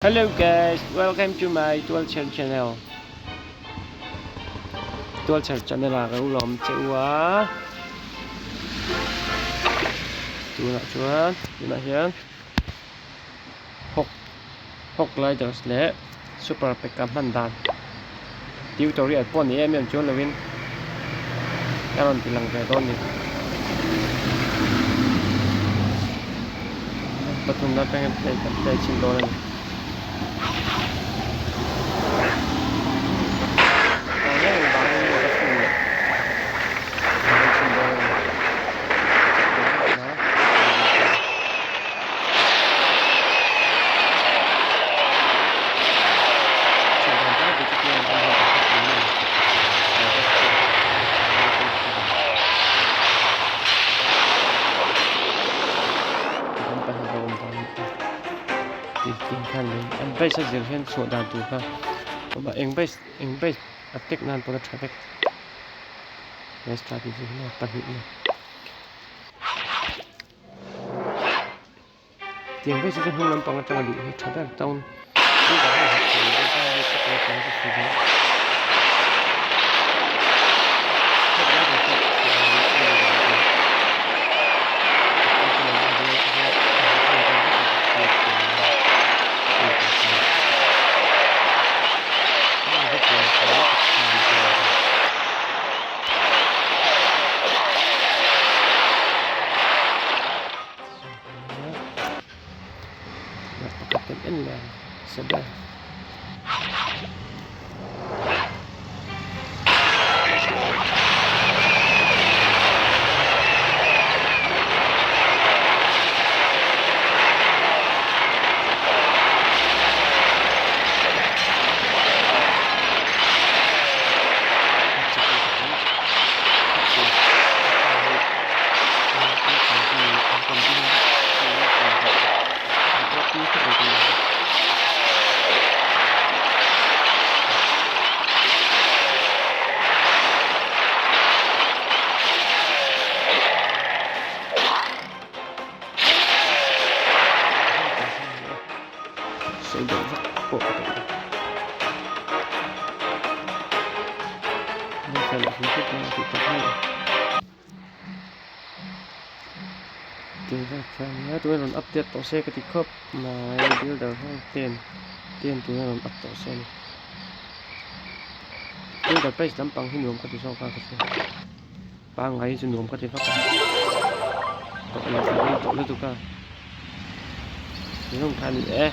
Hello guys, welcome to my Ṭawih channel. Ṭawih channel là cái lom chịu quá. Chú nak hian. Hok lai das le super pickup mandan. Tutorial pon ni em chuan lovin. Karon tilang ve don ni. Patung na pengen play chin don ni. Tình khăn lên em bây giờ dừng hiện số đàn tù ha mà em bây attack nan por traffic let's try to do more but tiếng bây giờ không làm bằng trang bị traffic down đi vào hai cái napakatagal lang sabay sẽ đổ vắt bộ đây phải là phương thức tự tập hay từ ra phải nhớ tôi làm update tổ xe cái tích hợp mà builder hơn tiền tôi làm up tổ xe này builder page lắm bằng hình cái thì sau cái gì ba ngày dùng nôm cái thì phát có là phải tổ lên tụ cả nếu không thay nữa